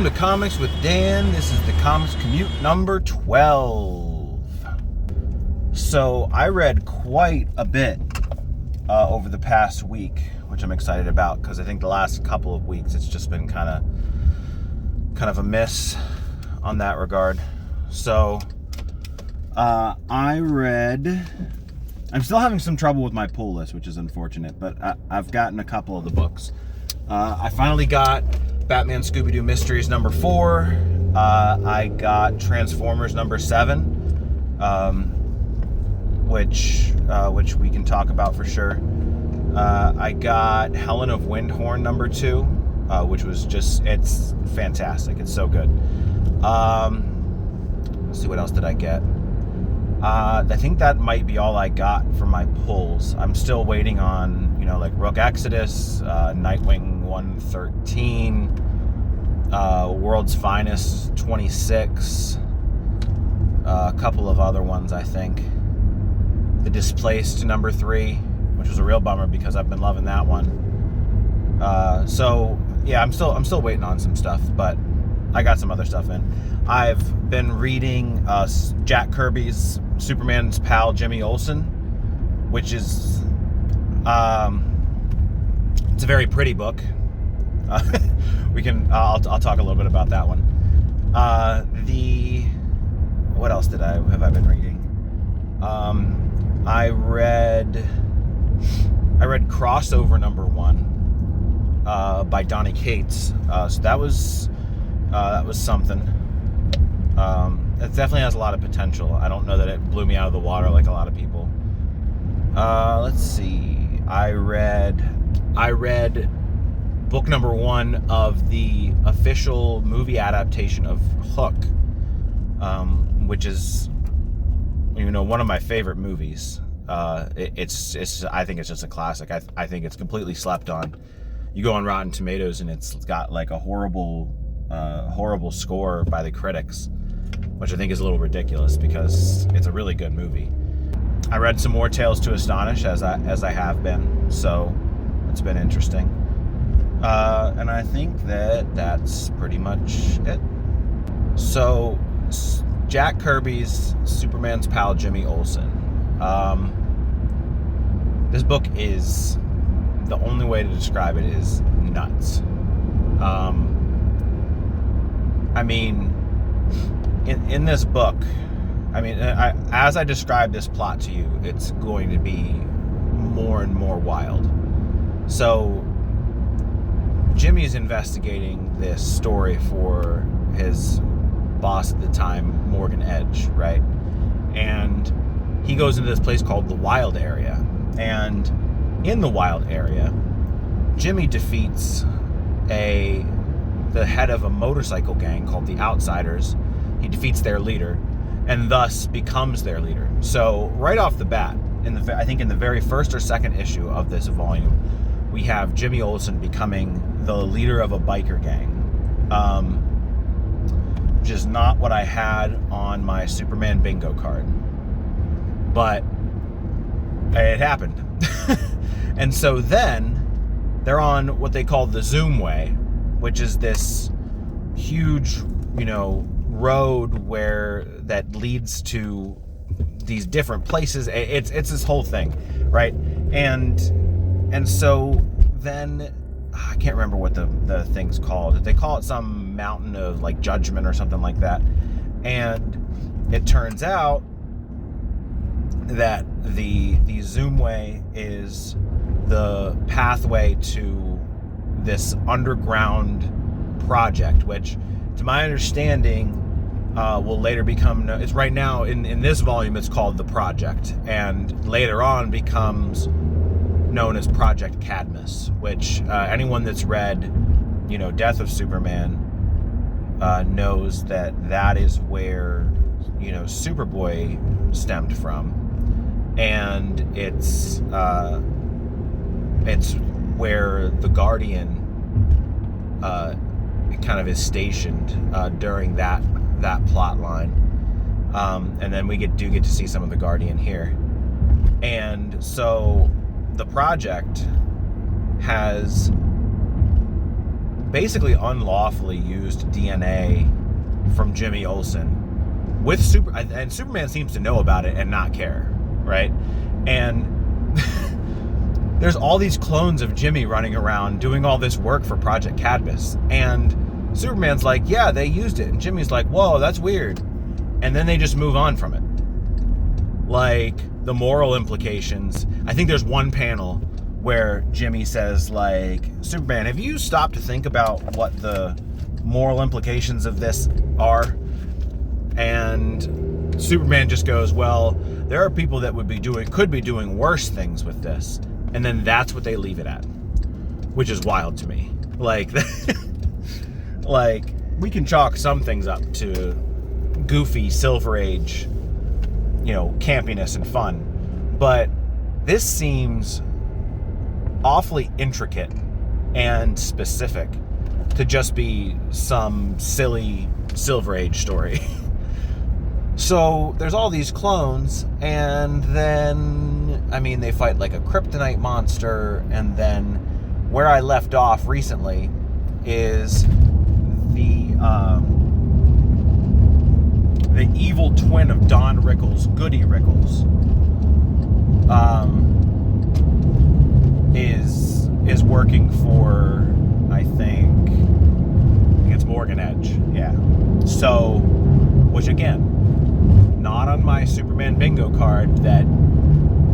Welcome to Comics with Dan. This is the Comics Commute number 12. So I read quite a bit over the past week, which I'm excited about because I think the last couple of weeks it's just been kind of a miss on that regard. So I'm still having some trouble with my pull list, which is unfortunate, but I've gotten a couple of the books. I finally got Batman Scooby-Doo Mysteries number 4. I got Transformers number 7, which we can talk about for sure. I got Helen of Windhorn number 2, which was it's fantastic. It's so good. Let's see, what else did I get? I think that might be all I got for my pulls. I'm still waiting on, like Rook Exodus, Nightwing 113, World's Finest 26, a couple of other ones, I think. The Displaced number 3, which was a real bummer because I've been loving that one. So yeah, I'm still waiting on some stuff, but I got some other stuff in. I've been reading Jack Kirby's Superman's pal Jimmy Olsen, which is it's a very pretty book. I'll talk a little bit about that one. What else have I been reading? I read Crossover number 1 by Donny Cates. So that was something. It definitely has a lot of potential. I don't know that it blew me out of the water like a lot of people. Let's see. I read book number 1 of the official movie adaptation of Hook, which is, one of my favorite movies. I think it's just a classic. I think it's completely slept on. You go on Rotten Tomatoes and it's got like a horrible score by the critics, which I think is a little ridiculous because it's a really good movie. I read some more Tales to Astonish as I have been, so it's been interesting. And I think that's pretty much it. So Jack Kirby's Superman's pal Jimmy Olsen. This book is, the only way to describe it is nuts. In this book, as I describe this plot to you, it's going to be more and more wild. So Jimmy's investigating this story for his boss at the time, Morgan Edge, right? And he goes into this place called the Wild Area. And in the Wild Area, Jimmy defeats the head of a motorcycle gang called the Outsiders. He defeats their leader and thus becomes their leader. So right off the bat, I think in the very first or second issue of this volume, we have Jimmy Olsen becoming the leader of a biker gang, which is not what I had on my Superman bingo card, but it happened. And so then they're on what they call the Zoomway, which is this huge, road that leads to these different places. It's this whole thing, right? And so then I can't remember what the thing's called. They call it some mountain of like judgment or something like that. And it turns out that the Zoomway is the pathway to this underground project, which, to my understanding, will later become known. It's right now in this volume. It's called the Project, and later on becomes known as Project Cadmus. Which anyone that's read, Death of Superman, knows that is where Superboy stemmed from, and it's where the Guardian kind of is stationed during that plot line, and then we do get to see some of the Guardian here. And so the Project has basically unlawfully used DNA from Jimmy Olsen with and Superman seems to know about it and not care, right? And there's all these clones of Jimmy running around doing all this work for Project Cadmus, and Superman's like, yeah, they used it, and Jimmy's like, whoa, that's weird, and then they just move on from it. Like, the moral implications, I think there's one panel where Jimmy says, like, Superman, have you stopped to think about what the moral implications of this are? And Superman just goes, well, there are people that could be doing worse things with this. And then that's what they leave it at, which is wild to me. Like, like, we can chalk some things up to goofy Silver Age, campiness and fun. But this seems awfully intricate and specific to just be some silly Silver Age story. So there's all these clones, and then, they fight like a kryptonite monster, and then where I left off recently is the evil twin of Don Rickles, Goody Rickles, is working for, I think it's Morgan Edge, yeah. So, which again, not on my Superman bingo card that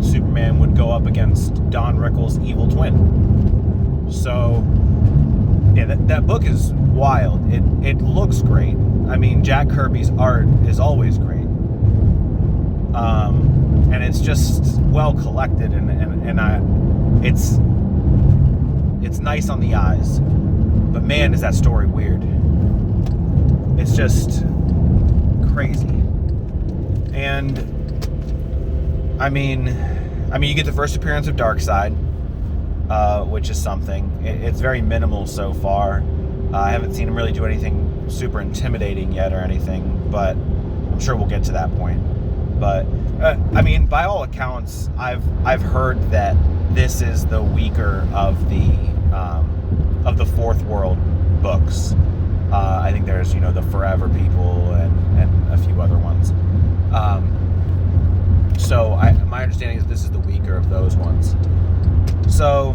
Superman would go up against Don Rickles' evil twin. So, yeah, that book is wild. It looks great. Jack Kirby's art is always great. And it's just well collected, and it's nice on the eyes. But man, is that story weird. It's just crazy. And you get the first appearance of Darkseid, which is something. It's very minimal so far. I haven't seen him really do anything super intimidating yet or anything, but I'm sure we'll get to that point. But by all accounts, I've heard that this is the weaker of the Fourth World books. I think there's the Forever People and a few other ones. So my understanding is this is the weaker of those ones. So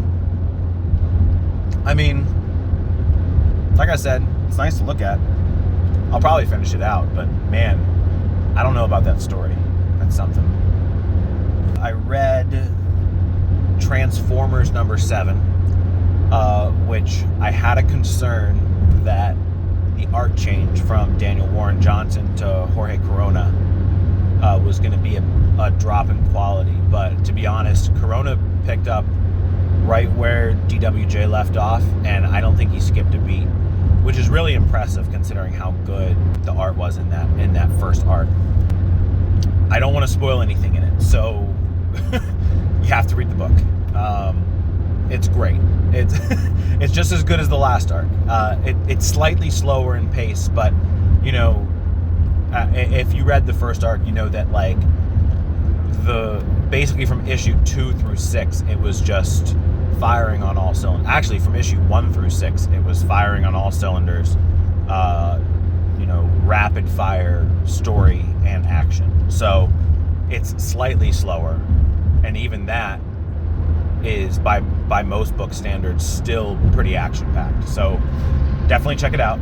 like I said, it's nice to look at. I'll probably finish it out, but man, I don't know about that story. That's something. I read Transformers number 7, which I had a concern that the art change from Daniel Warren Johnson to Jorge Corona was going to be a drop in quality. But to be honest, Corona picked up right where DWJ left off, and I don't think he skipped a beat, which is really impressive considering how good the art was in that first arc. I don't want to spoil anything in it, so you have to read the book. It's great. It's just as good as the last arc. It's slightly slower in pace, but if you read the first arc, you know that like basically from issue 2 through 6, it was just firing on all cylinders. Actually, from issue 1 through 6, it was firing on all cylinders. Rapid fire story and action. So it's slightly slower, and even that is by most book standards still pretty action packed. So definitely check it out.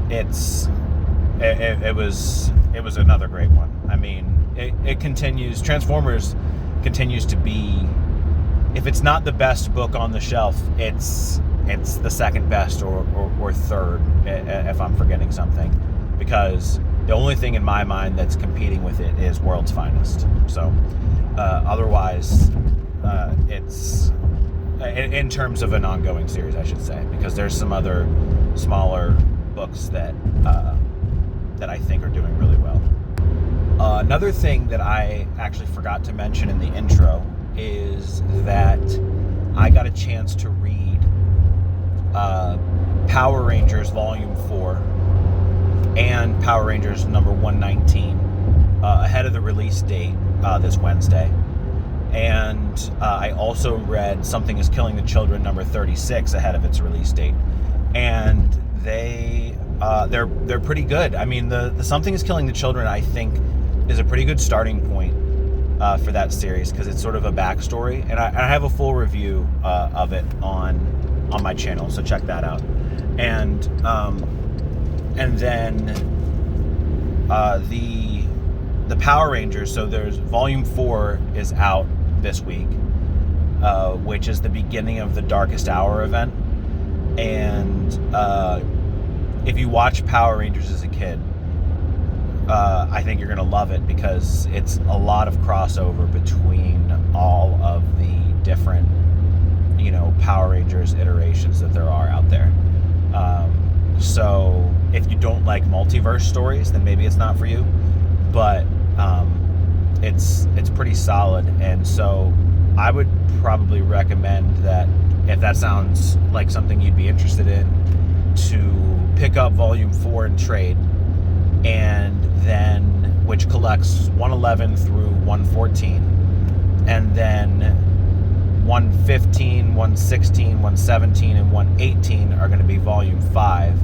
It was another great one. It continues. Transformers continues to be, if it's not the best book on the shelf, it's the second best or third, if I'm forgetting something, because the only thing in my mind that's competing with it is World's Finest. So otherwise, it's in terms of an ongoing series, I should say, because there's some other smaller books that I think are doing really well. Another thing that I actually forgot to mention in the intro is that I got a chance to read Power Rangers Volume 4 and Power Rangers number 119 ahead of the release date this Wednesday. And I also read Something is Killing the Children number 36 ahead of its release date, and they're pretty good. I mean, the Something is Killing the Children, I think, is a pretty good starting point for that series, because it's sort of a backstory, and I have a full review of it on my channel, so check that out. And then the Power Rangers. So there's Volume 4 is out this week, which is the beginning of the Darkest Hour event. And if you watch Power Rangers as a kid, I think you're going to love it, because it's a lot of crossover between all of the different, Power Rangers iterations that there are out there. So if you don't like multiverse stories, then maybe it's not for you, but it's pretty solid. And so I would probably recommend that, if that sounds like something you'd be interested in, to pick up Volume 4 and trade, and then, which collects 111 through 114, and then 115, 116, 117, and 118 are going to be Volume 5,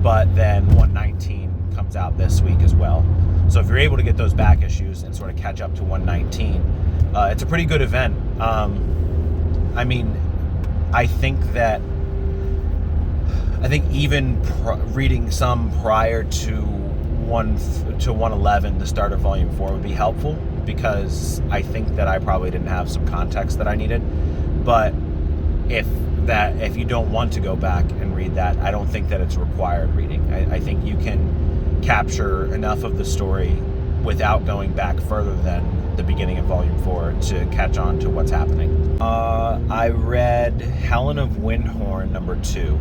but then 119 comes out this week as well. So if you're able to get those back issues and sort of catch up to 119, it's a pretty good event. I mean, I think even reading some prior to 111, the start of Volume 4, would be helpful, because I think that I probably didn't have some context that I needed. But if you don't want to go back and read that, I don't think that it's required reading. I think you can capture enough of the story without going back further than the beginning of Volume 4 to catch on to what's happening. I read Helen of Windhorn number 2,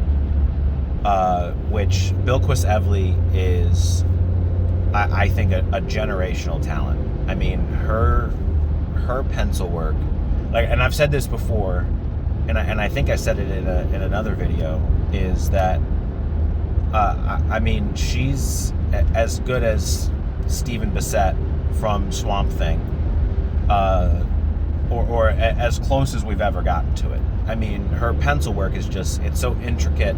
which Bilquis Evely is, I think, a generational talent. I mean, her pencil work, and I've said this before, and I think I said it in another video, is that I mean, she's as good as Stephen Bissett from Swamp Thing, or as close as we've ever gotten to it. I mean, her pencil work is just, it's so intricate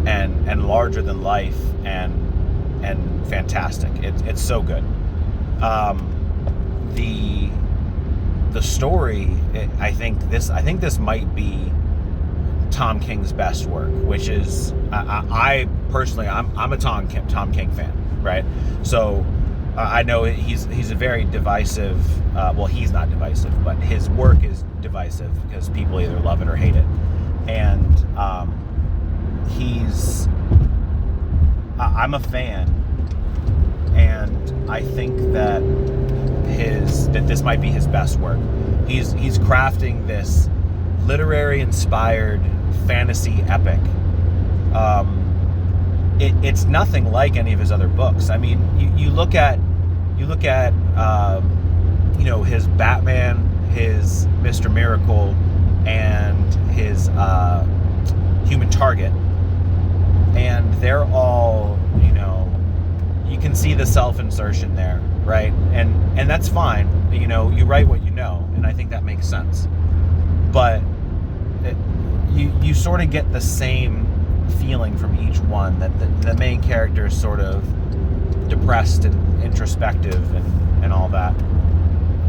and larger than life and fantastic. It's so good. The story, I think this might be Tom King's best work, which is, I personally, I'm a Tom King fan, right? So I know he's a very divisive, well, he's not divisive, but his work is divisive, because people either love it or hate it. And I'm a fan, and I think that this might be his best work. He's crafting this literary inspired fantasy epic. It's nothing like any of his other books. I mean, you look at his Batman, his Mr. Miracle, and his Human Target, and they're all, you can see the self-insertion there, right? And that's fine. You write what you know, and I think that makes sense. But you sort of get the same feeling from each one, that the main character is sort of depressed and introspective and all that.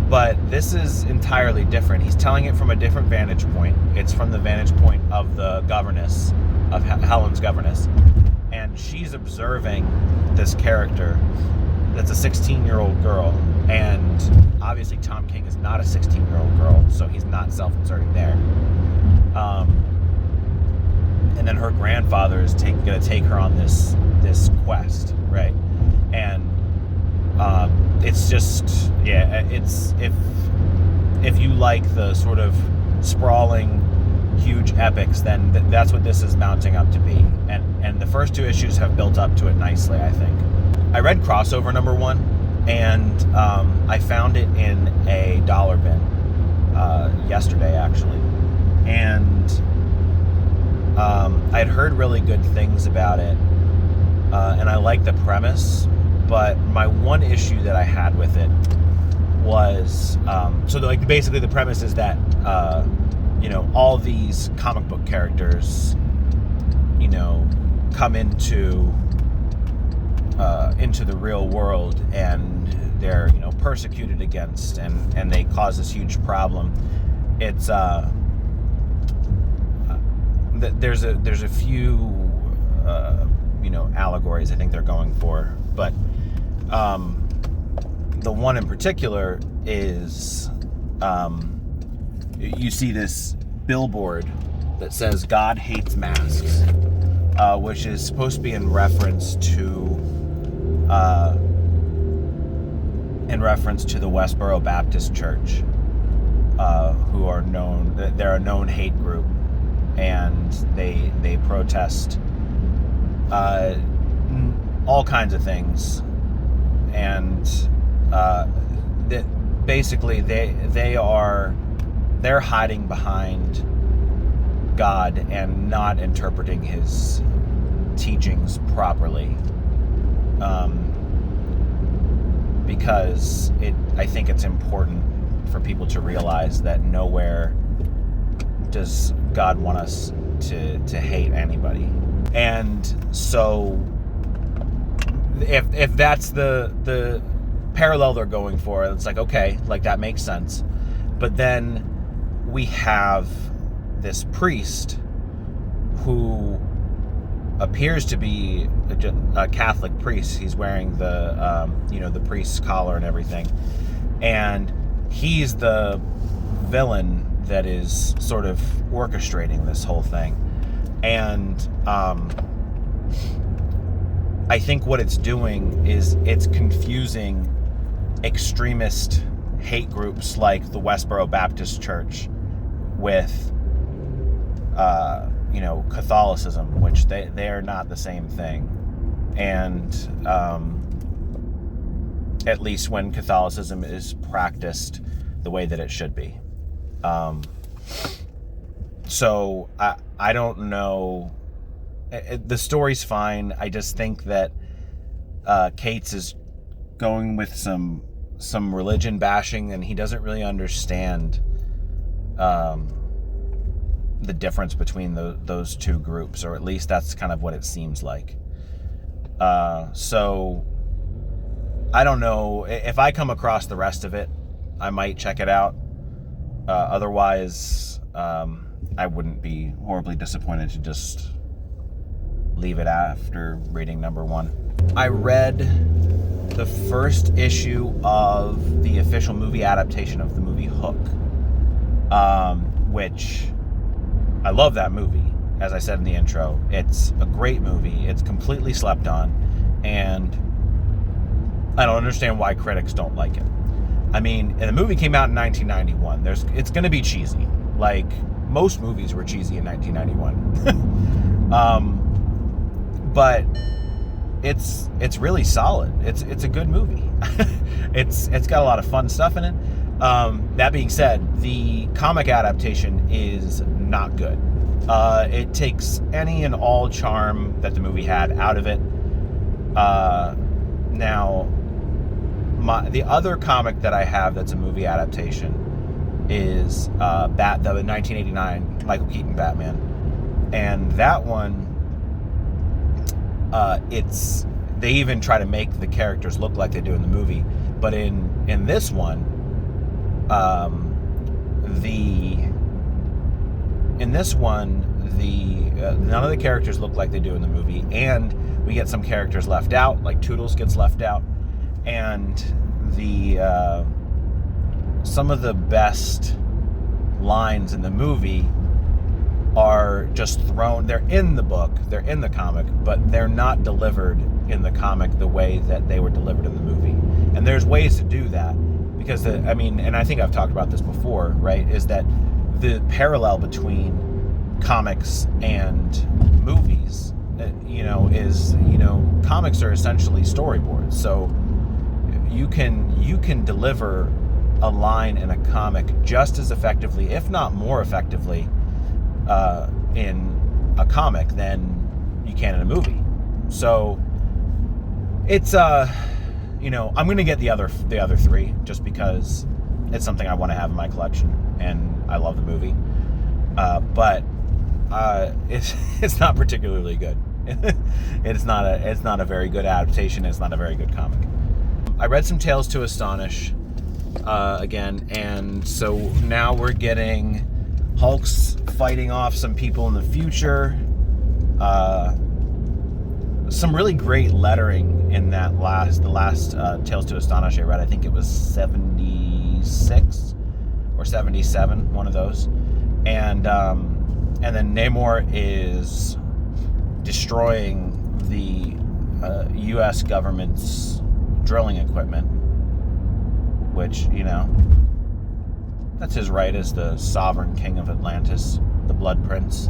But this is entirely different. He's telling it from a different vantage point. It's from the vantage point of the governess, of Helen's governess. And she's observing this character that's a 16-year-old girl. And obviously Tom King is not a 16-year-old girl, so he's not self-inserting there. And then her grandfather is going to take her on this quest, right? And it's just, it's, if you like the sort of sprawling, huge epics, then that's what this is mounting up to be. And the first two issues have built up to it nicely, I think. I read Crossover number 1, and I found it in a dollar bin yesterday, actually. And I'd heard really good things about it, and I liked the premise, but my one issue that I had with it was basically the premise is that all these comic book characters come into the real world, and they're persecuted against, and they cause this huge problem. It's there's a few allegories I think they're going for, but the one in particular is you see this billboard that says "God hates masks," which is supposed to be in reference to the Westboro Baptist Church, who are known. They're a known hate group, and they protest all kinds of things, and that basically they're hiding behind God and not interpreting his teachings properly, because I think it's important for people to realize that nowhere does God want us to hate anybody. And so if that's the parallel they're going for, it's like, okay, like that makes sense. But then we have this priest who appears to be a Catholic priest. He's wearing the priest's collar and everything, and he's the villain that is sort of orchestrating this whole thing. And I think what it's doing is it's confusing extremist hate groups like the Westboro Baptist Church with Catholicism, which they are not the same thing. And at least when Catholicism is practiced the way that it should be. So I don't know. The story's fine. I just think that Cates is going with some religion bashing, and he doesn't really understand the difference between those two groups, or at least that's kind of what it seems like. So I don't know. If I come across the rest of it, I might check it out. Otherwise, I wouldn't be horribly disappointed to just leave it after reading number 1. I read the first issue of the official movie adaptation of the movie Hook, which I love that movie. As I said in the intro, it's a great movie. It's completely slept on, and I don't understand why critics don't like it. I mean, and the movie came out in 1991. It's going to be cheesy. Like, most movies were cheesy in 1991. But it's really solid. It's a good movie. It's got a lot of fun stuff in it. That being said, the comic adaptation is not good. It takes any and all charm that the movie had out of it. Now, the other comic that I have that's a movie adaptation is the 1989 Michael Keaton Batman, and that one, they even try to make the characters look like they do in the movie, but in this one, none of the characters look like they do in the movie, and we get some characters left out, like Toodles gets left out, and some of the best lines in the movie are just thrown. They're in the book, they're in the comic, but they're not delivered in the comic the way that they were delivered in the movie. And there's ways to do that, because and I think I've talked about this before, right, is that the parallel between comics and movies, is, comics are essentially storyboards. So you can deliver a line in a comic just as effectively, if not more effectively, in a comic than you can in a movie. So it's I'm going to get the other three just because it's something I want to have in my collection, and I love the movie. But it's not particularly good. It's not a very good adaptation. It's not a very good comic. I read some Tales to Astonish again, and so now we're getting Hulk's fighting off some people in the future. Some really great lettering in the last Tales to Astonish I read. I think it was 76 or 77, one of those. And then Namor is destroying the U.S. government's drilling equipment, which, that's his right as the sovereign king of Atlantis, the Blood Prince,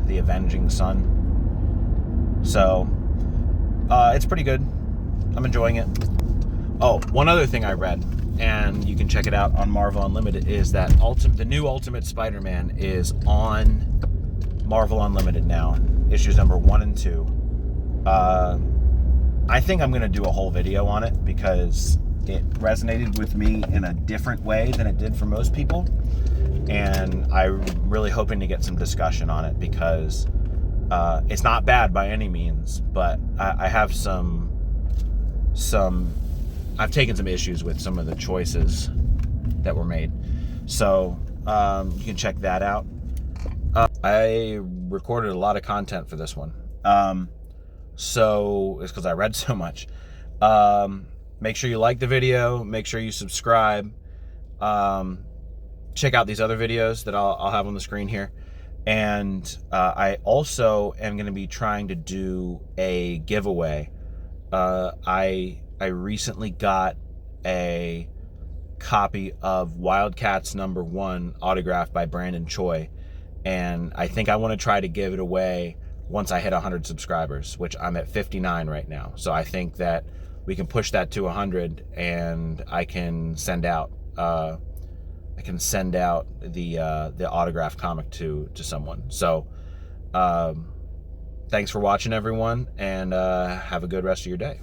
the Avenging Sun. So, it's pretty good. I'm enjoying it. Oh, one other thing I read, and you can check it out on Marvel Unlimited, is that the new Ultimate Spider-Man is on Marvel Unlimited now. Issues number 1 and 2. I think I'm going to do a whole video on it because it resonated with me in a different way than it did for most people. And I'm really hoping to get some discussion on it because it's not bad by any means, but I have I've taken some issues with some of the choices that were made. So you can check that out. I recorded a lot of content for this one. So it's because I read so much. Make sure you like the video. Make sure you subscribe. Check out these other videos that I'll have on the screen here. And I also am going to be trying to do a giveaway. I recently got a copy of Wildcats #1 autographed by Brandon Choi. And I think I want to try to give it away once I hit 100 subscribers, which I'm at 59 right now. So I think that we can push that to 100, and I can send out the autographed comic to someone. So thanks for watching, everyone, and have a good rest of your day.